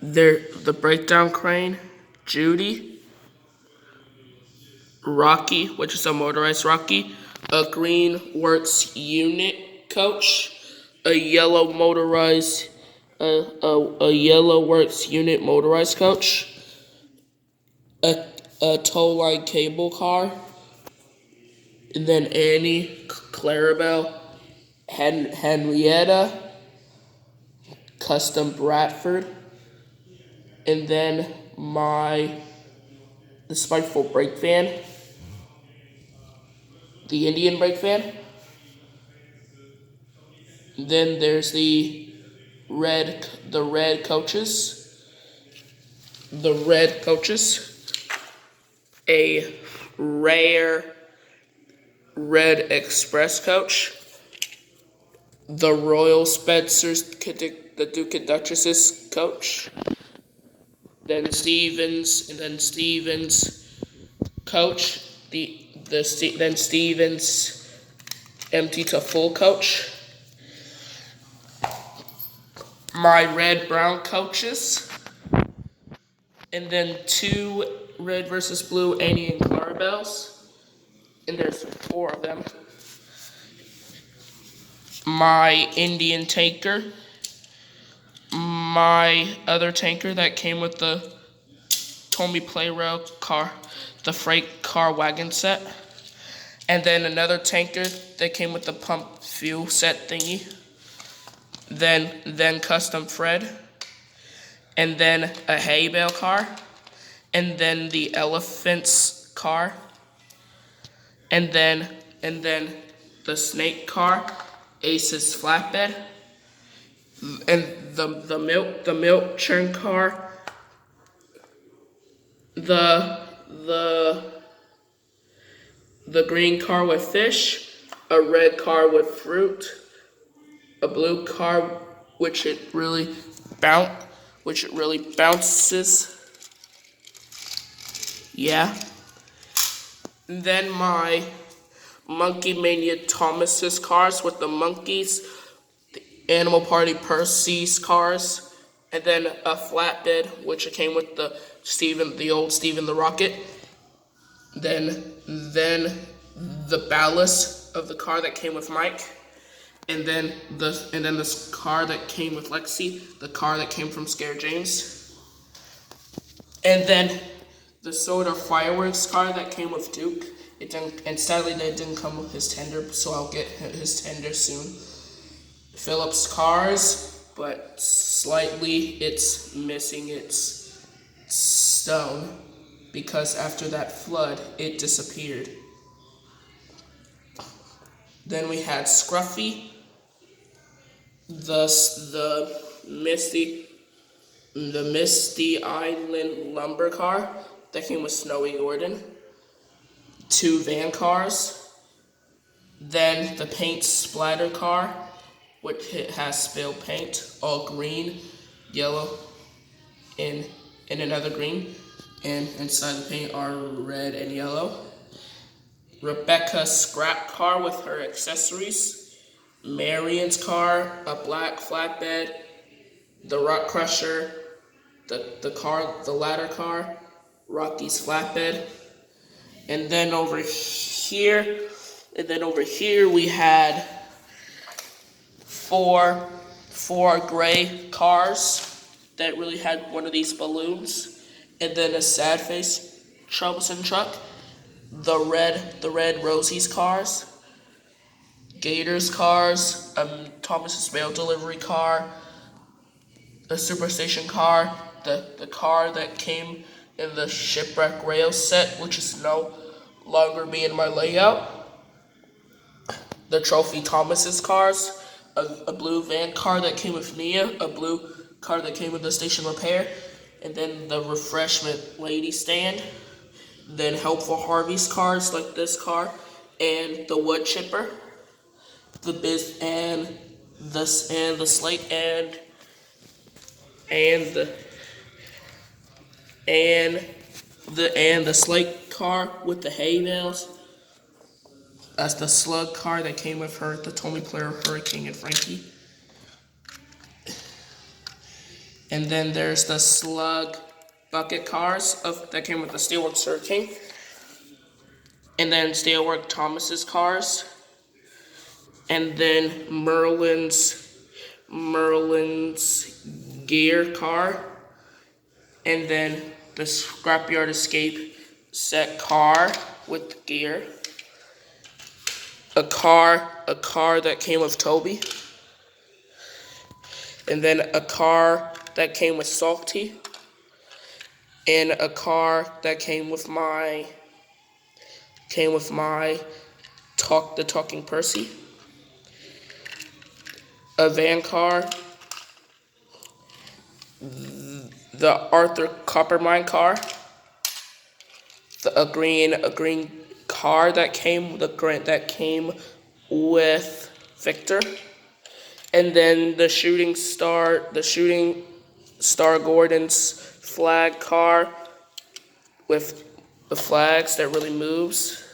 The breakdown crane, Judy, Rocky, which is a motorized Rocky, a green works unit coach, a yellow motorized, a yellow works unit motorized coach, a, a tow line cable car, and then Annie, Clarabelle, Henrietta, custom Bradford, and then the spiteful brake van, the Indian brake van. Then there's the red coaches, a rare red express coach, the Royal Spencers, the Duke and Duchess's coach, then Stevens coach, then Stevens empty to full coach, my red brown coaches, and then two red versus blue Annie and Clarabelles, and there's 4 of them. My Indian tanker, my other tanker that came with the Tomy Plarail car, the freight car wagon set, and then another tanker that came with the pump fuel set thingy, then custom Fred, and then a hay bale car, and then the elephant's car, and then the snake car, Ace's flatbed, and the milk churn car, the green car with fish, a red car with fruit, a blue car which it really bounces. Yeah. And then my Monkey Mania Thomas's cars with the monkeys, the Animal Party Percy's cars, and then a flatbed which came with the old Steven the Rocket. Then the ballast of the car that came with Mike, and then this car that came with Lexi, the car that came from Scare James, and then the soda fireworks car that came with Duke. It didn't, and sadly that didn't come with his tender, so I'll get his tender soon. Phillips cars, but slightly it's missing its stone because after that flood it disappeared. Then we had Scruffy, the Misty Island lumber car that came with Snowy Gordon, 2 van cars, then the paint splatter car, which has spilled paint, all green, yellow, and another green, and inside the paint are red and yellow. Rebecca's scrap car with her accessories, Marion's car, a black flatbed, the Rock Crusher, the ladder car, Rocky's flatbed, and then over here we had four gray cars that really had one of these balloons, and then a sad face troublesome truck, the red Rosie's cars, Gator's cars, Thomas's mail delivery car, the Superstation car, the car that came in the Shipwreck Rail set, which is no longer be in my layout, the Trophy Thomas's cars, a blue van car that came with Nia, a blue car that came with the station repair, and then the refreshment lady stand, then Helpful Harvey's cars like this car, and the wood chipper, the slate and the slate car with the hay bales. That's the slug car that came with her, the Tomy Player, Hurricane, and Frankie. And then there's the Slug bucket cars that came with the Steelwork Sir King. And then Steelwork Thomas's cars. And then Merlin's gear car. And then the Scrapyard Escape set car with gear. A car that came with Toby. And then a car that came with Salty. And a car that came with my the Talking Percy. A van car. The Arthur Coppermine car. A green car that came with Victor. And then the Shooting Star Gordon's flag car with the flags that really moves.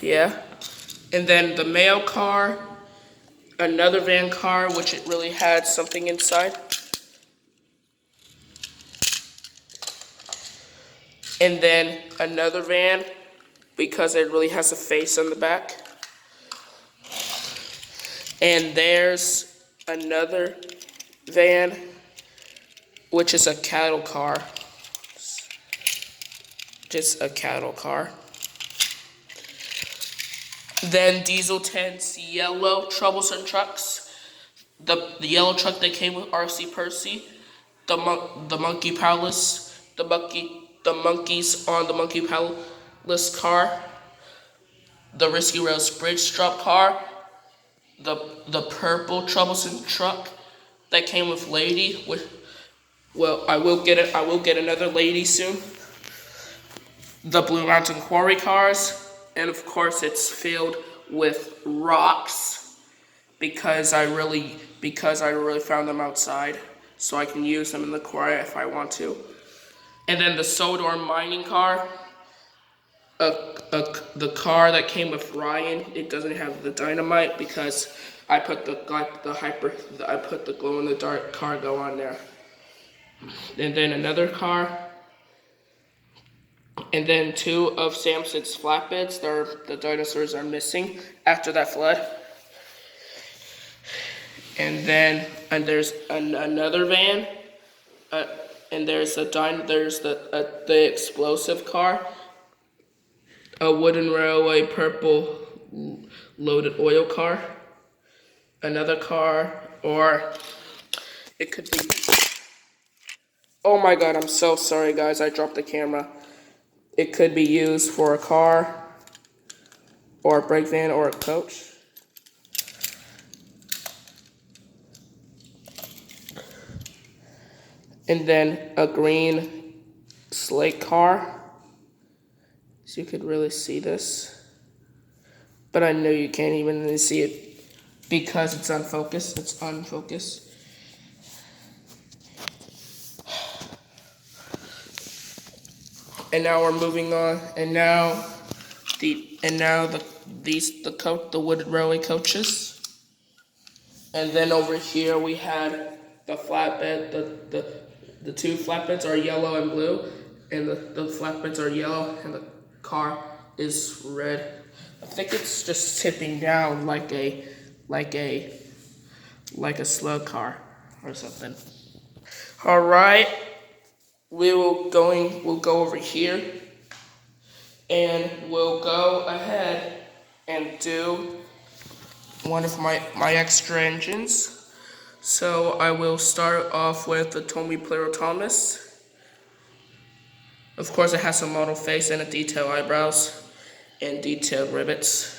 Yeah. And then the mail car, another van car, which it really had something inside. And then another van, because it really has a face on the back. And there's another van, which is a cattle car. Just a cattle car. Then Diesel 10's yellow troublesome trucks. The yellow truck that came with RC Percy. The Monkey Palace. The monkeys on the Monkey Palace car. The Risky Roads Bridge Drop car. The purple troublesome truck that came with Lady. I will get another Lady soon. The Blue Mountain Quarry cars. And of course it's filled with rocks because I really found them outside, so I can use them in the quarry if I want to. And then the Sodor mining car, the car that came with Ryan. It doesn't have the dynamite because I put the glow in the dark cargo on there. And then another car. And then two of Samson's flatbeds. The dinosaurs are missing after that flood. And there's another van. And there's the explosive car. A wooden railway purple loaded oil car. Another car, or it could be. Oh my God! I'm so sorry, guys. I dropped the camera. It could be used for a car, or a brake van, or a coach. And then a green slate car. So you could really see this. But I know you can't even really see it because it's unfocused. It's unfocused. And now we're moving on. And now the wooden railway coaches. And then over here we had the flatbed. The two flatbeds are yellow and blue, and the flatbeds are yellow, and the car is red. I think it's just tipping down like a slug car or something. All right. We'll go over here, and we'll go ahead and do one of my extra engines. So I will start off with the Tomy Plarail Thomas. Of course, it has a model face and a detailed eyebrows and detailed rivets.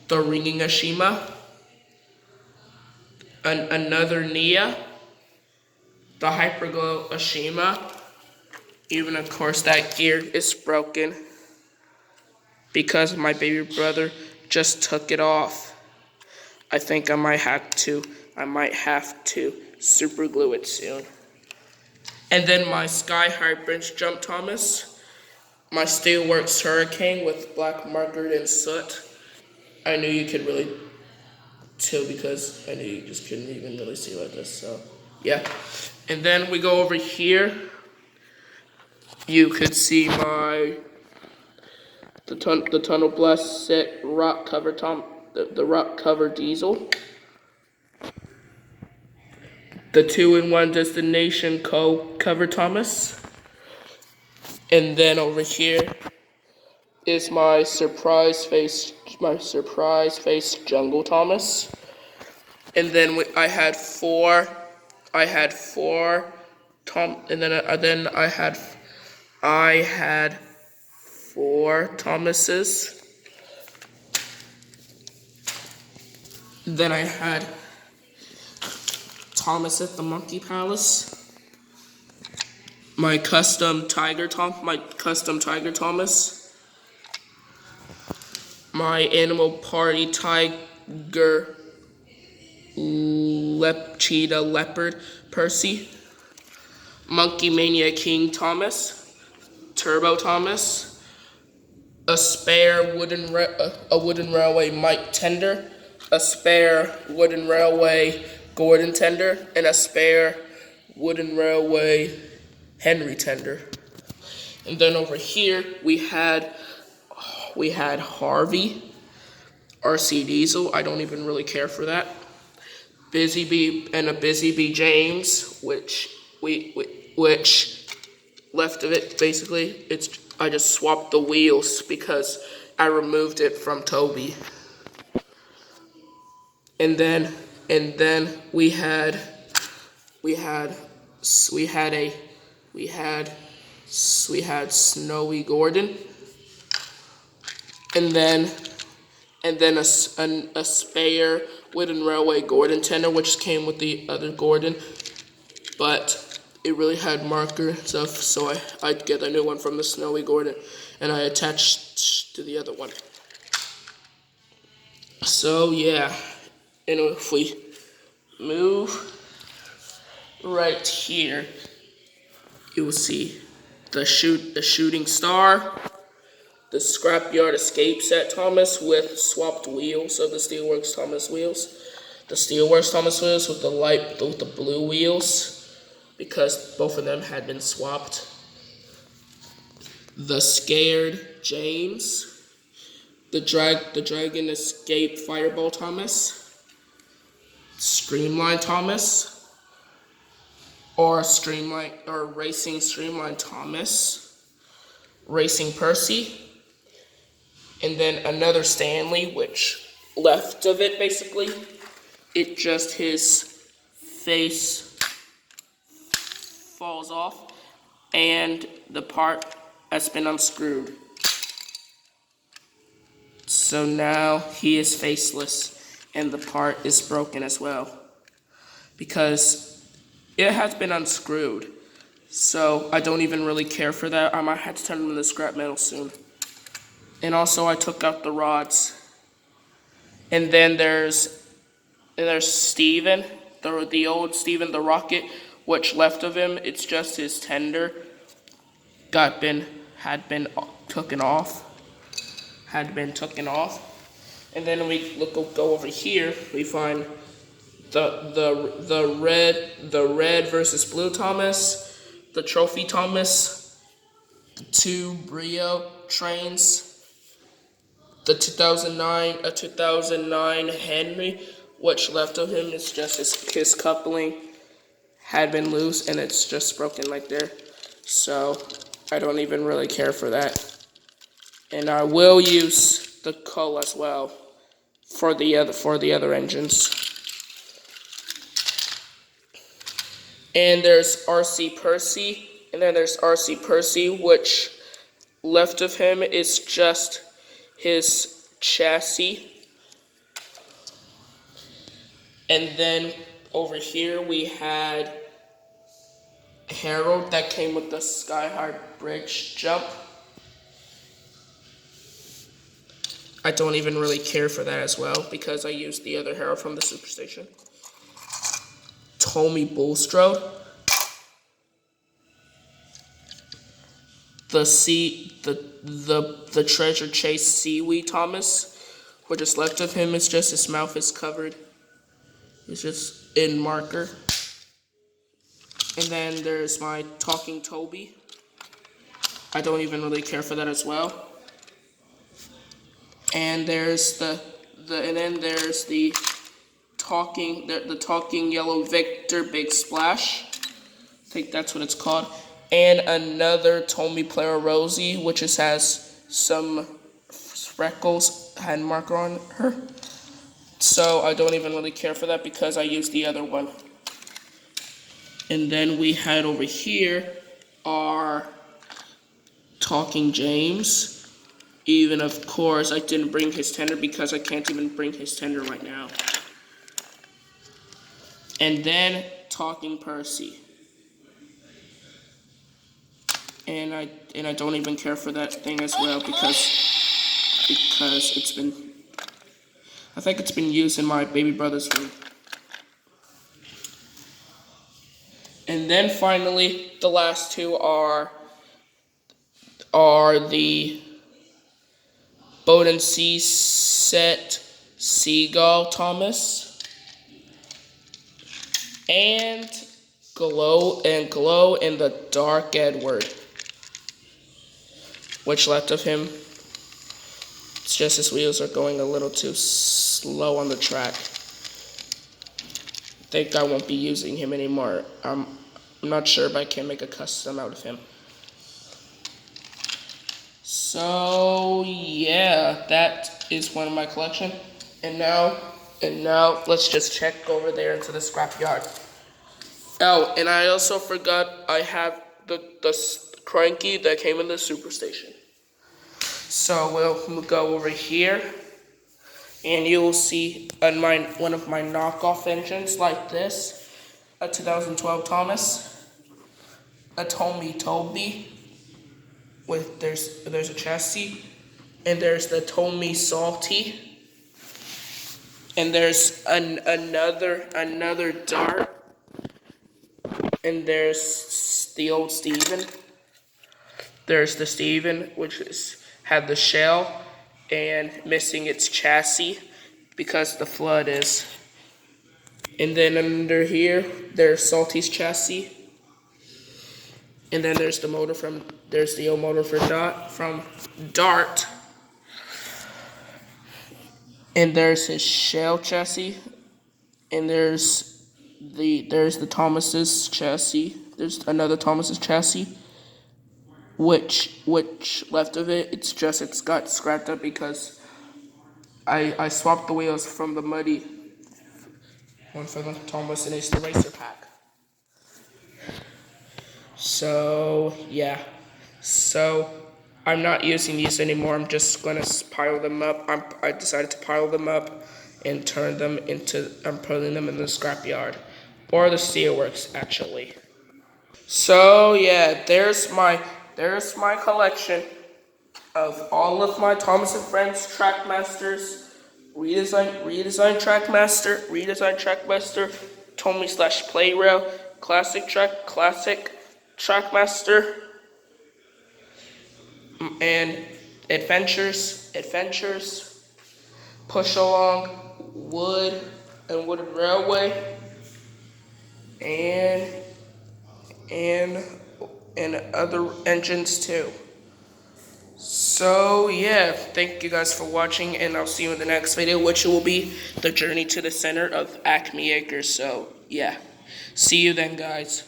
The Ringing Ashima. Another Nia. The Hyperglow Ashima. Even of course that gear is broken because my baby brother just took it off. I think I might have to super glue it soon. And then my Sky High Bench Jump Thomas. My Steelworks Hurricane with black marker and soot. I knew you could really tell because I knew you just couldn't even really see like this, so yeah. And then we go over here. You could see the Tunnel Blast set rock cover the rock cover diesel. The 2-in-1 Destination cover Thomas. And then over here is my surprise face Jungle Thomas. And then I had four I had four Thomases. Then I had Thomas at the Monkey Palace. My custom Tiger Thomas. My Animal Party Tiger Cheetah Leopard Percy. Monkey Mania King Thomas. Turbo Thomas. A spare wooden railway Mike Tender. A spare wooden railway Gordon Tender. And a spare wooden railway Henry Tender. And then over here we had Harvey, RC Diesel. I don't even really care for that. Busy Bee and a Busy Bee James, which left of it basically. I just swapped the wheels because I removed it from Toby. And then we had Snowy Gordon, and then a spare wooden railway Gordon Tender, which came with the other Gordon, but it really had marker stuff, so I'd get a new one from the Snowy Gordon, and I attached to the other one. So yeah, and if we move right here, you will see the Shooting Star, the Scrapyard Escape Set Thomas with swapped wheels of the Steelworks Thomas wheels, the Steelworks Thomas wheels with the blue wheels because both of them had been swapped. The Scared James, the Dragon Escape Fireball Thomas, Streamline Thomas, or Racing Streamline Thomas, Racing Percy, and then another Stanley, which left of it basically, his face falls off and the part has been unscrewed. So now he is faceless and the part is broken as well because it has been unscrewed. So I don't even really care for that. I might have to turn them into scrap metal soon. And also I took out the rods. And then there's Steven, the old Steven the Rocket, which left of him, it's just his tender had been taken off. And then we go over here, we find the red versus blue Thomas, the Trophy Thomas, the two Brio trains, the 2009 Henry, which left of him is just his coupling had been loose and it's just broken like there. So I don't even really care for that. And I will use the coal as well for the other engines. And there's RC Percy, and then there's RC Percy, which left of him is just his chassis. And then over here we had Harold that came with the Sky High Bridge jump. I don't even really care for that as well because I used the other Harold from the Superstation. Tomy Bulstrode. the treasure chase seaweed Thomas. What is left of him is just his mouth is covered. It's just in marker. And then there's my talking Toby. I don't even really care for that as well. And there's the talking yellow Victor Big Splash. I think that's what it's called. And another Tomy Plarail, which has some freckles hand marker on her. So I don't even really care for that because I used the other one. And then we had over here our Talking James. Even, of course, I didn't bring his tender because I can't even bring his tender right now. And then Talking Percy. And I don't even care for that thing as well because it's been, I think it's been used in my baby brother's room. And then finally, the last two are the Boat and Sea Set Seagull Thomas and Glow in the Dark Edward. Which left of him? It's just his wheels are going a little too slow on the track. I think I won't be using him anymore. I'm not sure, but I can make a custom out of him. So yeah, that is one of my collection. And now let's just check over there into the scrapyard. Oh, and I also forgot I have the cranky that came in the Superstation. So we'll go over here, and you will see on one of my knockoff engines like this, a 2012 Thomas, a Tomy, with there's a chassis, and there's the Tomy Salty, and there's another Dart, and there's the old Steven. There's the Steven, which had the shell and missing its chassis because the flood is. And then under here, there's Salty's chassis. And then there's the motor there's the old motor from Dart. And there's his shell chassis. And there's the Thomas's chassis. There's another Thomas's chassis. Which left of it, it's got scrapped up because I swapped the wheels from the muddy one for the Thomas and it's the racer pack. So yeah, so I'm not using these anymore. I'm just gonna pile them up. I decided to pile them up and turn them into. I'm putting them in the scrapyard or the steelworks actually. So yeah, there's my collection of all of my Thomas and Friends Trackmasters, redesigned Trackmaster, Tomy / Plarail, classic Trackmaster, and adventures, push along, wood and wooden railway, and other engines too. So yeah, thank you guys for watching, and I'll see you in the next video, which will be the journey to the center of Acme Acres. So yeah, see you then, guys.